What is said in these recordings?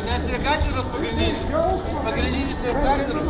Nes ir katedros pagrindinis tai katedros.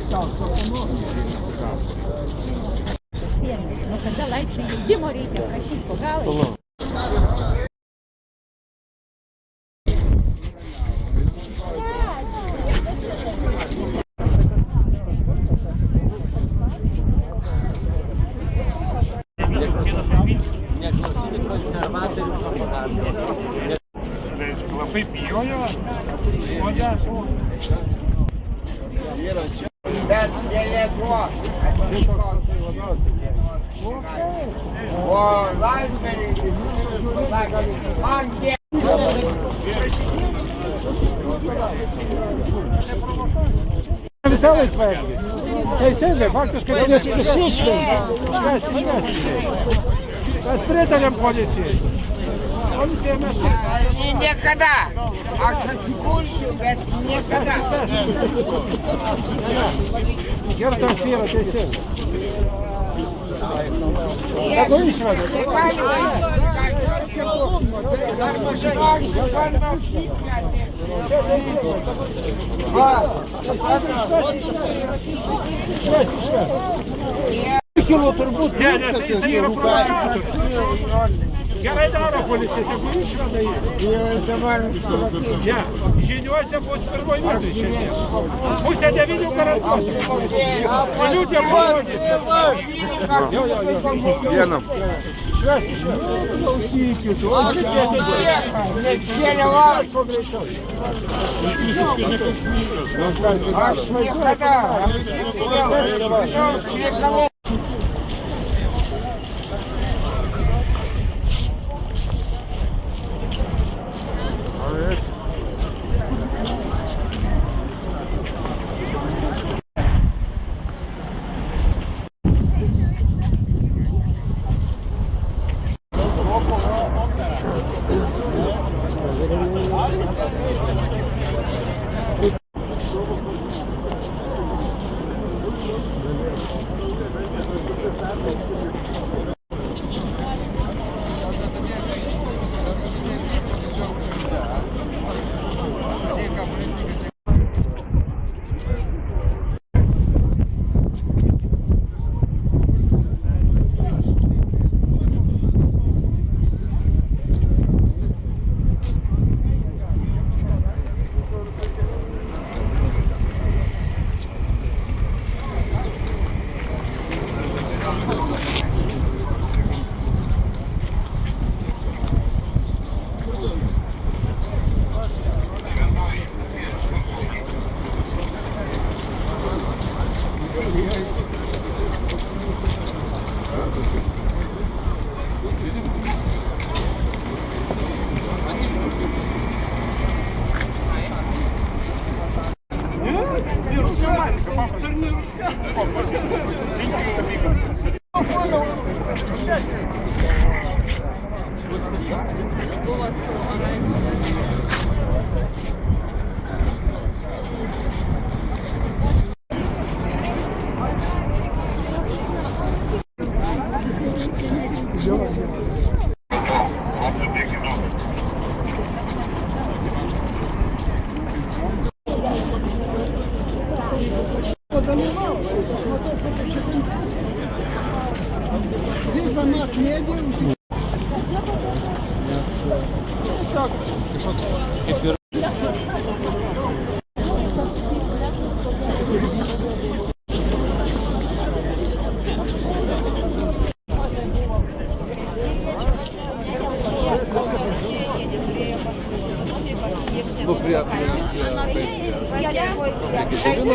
Nu, kada laipsnių leidimo reikia prašyti pagalbą. Labai bijojo, bet Lietuvos o laisvėje man Visą laisvą erdvę. Teisingai, faktiškai mes pritarėm policijai. Policija mes pritarėm. Niekada. Aš atsikursiu, bet niekada. Kertas yra teisingai. Tegu išveda. Arba žinoksiu, bandau Kilo turbūt. Ne, tai yra provokatorius. Gerai daro policija, tegu išveda jį. Ne, žiniuose bus pirmoji vietoj šiandien. Pusę 9 garantuosiu. Liūdė parodys. Vienam. Klausykit, aš niekada. Visa mass media Kaip ir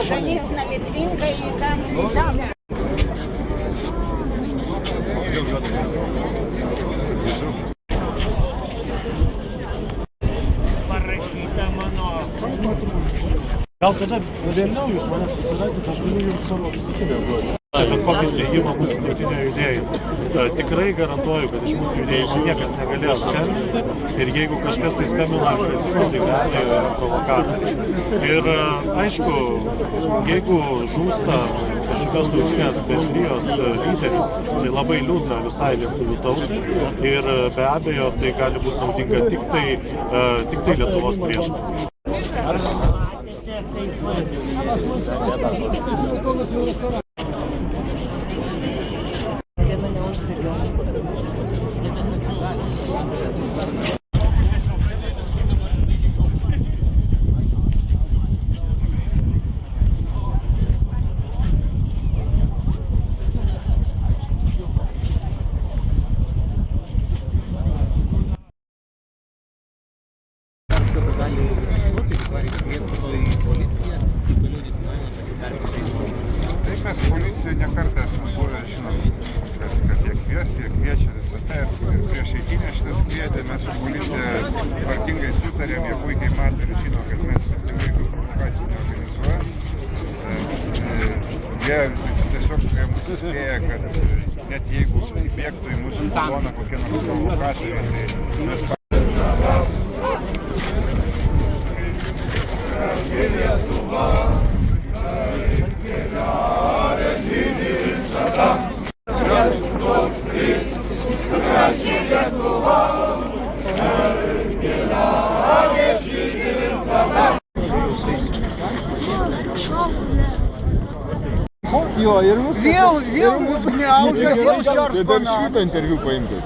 Шанис на Литвинка и там. Gal tada vėliau jūs mane susirasit, aš galiu jums savo įsitikinę duoti. Bet kokį sėjimą mūsų tautinio judėjimo. Tikrai garantuoju, kad iš mūsų judėjimo niekas negalėjo skambinti ir jeigu kažkas tai skambino agresyviai, tai be abejo yra provokatoriai. Ir aišku, jeigu žūsta kažkokios tautinės bendrijos lyderis, tai labai liūdna visai lietuvių tautai ir be abejo tai gali būti naudinga tik tai Lietuvos priešams. Taip mes policijoje nekartą esame buvę, žinom, kad jie kviečia visada ir prieš eitinę šitas kvietė, mes su policija tvarkingai sutarėm, jie puikiai mato ir žino, kad mes specialiai jokių provokacijų neorganizuojam. Jie tiesiog prie mūsų spėja, kad net jeigu įbėgtų į mūsų koloną kokie nors provokatoriai, tai mes Jo, ir vėl mus gniaužia, vėl šarško. dar šitą interviu paimti.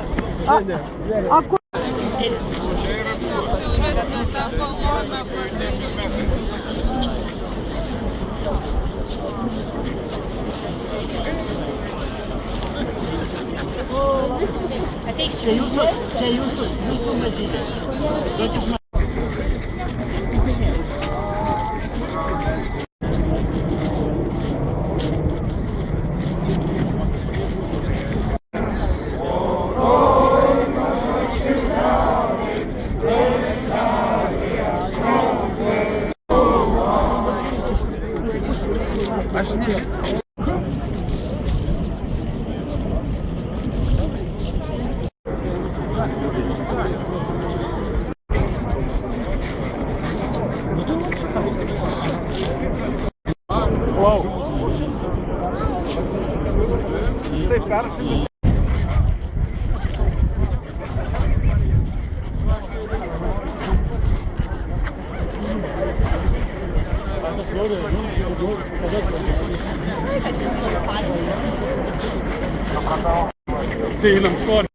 Čia jūsų matysit. aš nežinau. Tai persimė. Tai einam šorį.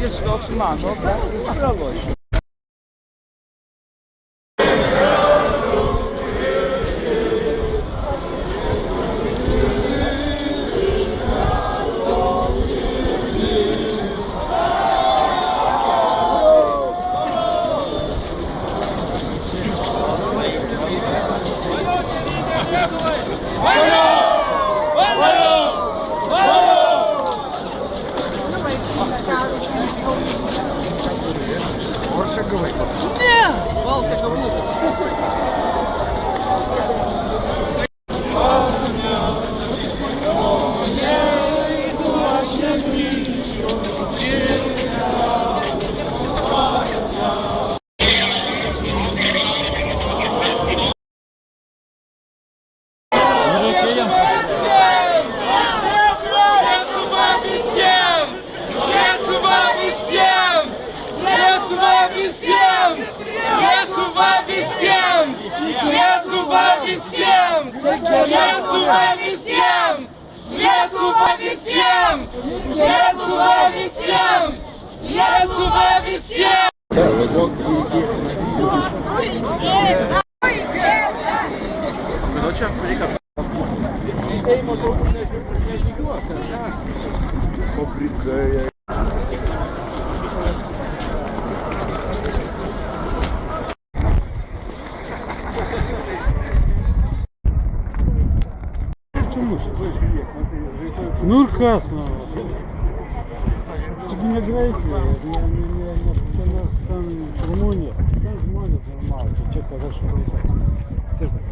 Jis toks mano, bet pralošė. Lietuva visiems! Lietuva visiems! Lietuva visiems! Lietuva visiems! Lietuva visiems! Ну ir kas, nu. Taigi negraikija, kokia nors ten Rumunija. Ten žmonės normalūs, čia kad aš cirkas.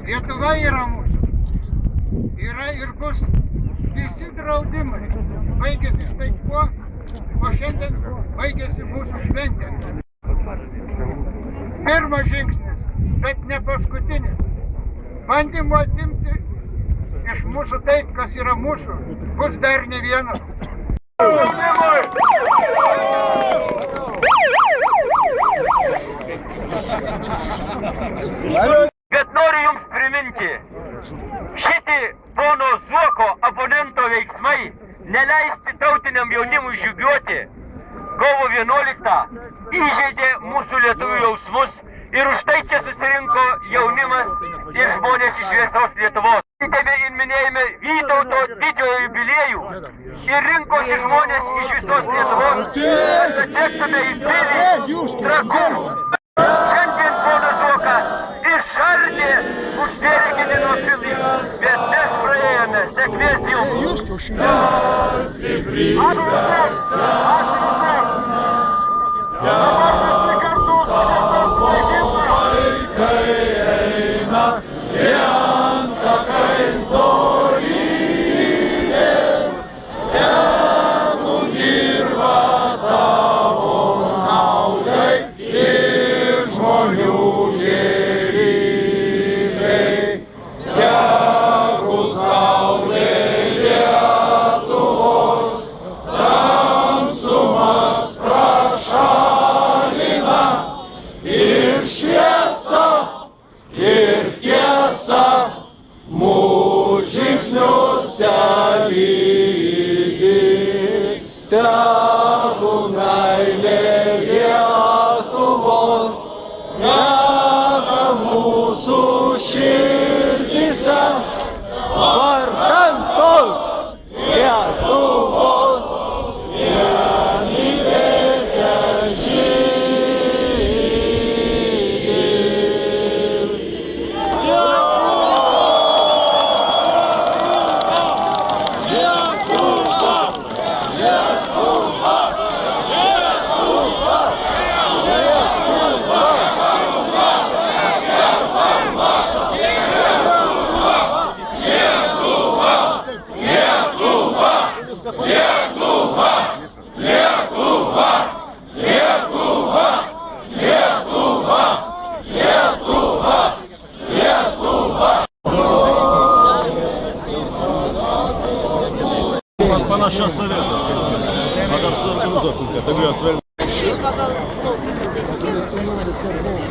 Lietuva yra mūsų. Yra ir bus visi draudimai. Baigėsi štai kuo, o šiandien baigėsi mūsų šventė. Pirmas žingsnis, bet ne paskutinis. Bandymo atimti iš mūsų taip, kas yra mūsų, bus dar ne vienas. Bet noriu jums priminti, šitie pono Zuoko oponento veiksmai neleisti tautiniam jaunimui žygiuoti kovo 11 įžeidė mūsų lietuvių jausmus ir už tai čia susirinko jaunimas ir žmonės iš visos Lietuvos. Šventėme ir minėjome Vytauto didžiojo jubiliejų ir rinkosi žmonės iš visos Lietuvos, kad patektume į pilį Trakų. Šiandien ponas Zuoka išardė užtvėrė Gedimino pilį, bet mes praėjome. Sėkmės jums. Ačiū visiems. Ačiū visiems. Dabar visi kartu sugebės vaikimą. Vaikai eina, vientakais dorybės, tegu dirba tavo naudai ir žmonių gėrybei. Tegu saulė Lietuvos tamsumas prašalina ir šviesa, ir tiesa mūsų žingsnius telydi. Tegu meilė Lietuvos dega mūsų širdyse, vardan tos Lietuvos vienybė težydi. šios sovietos. Vakar suorganizuosim kategorijos vėliavą. Šiaip pagal plaukimą tai skirstosi.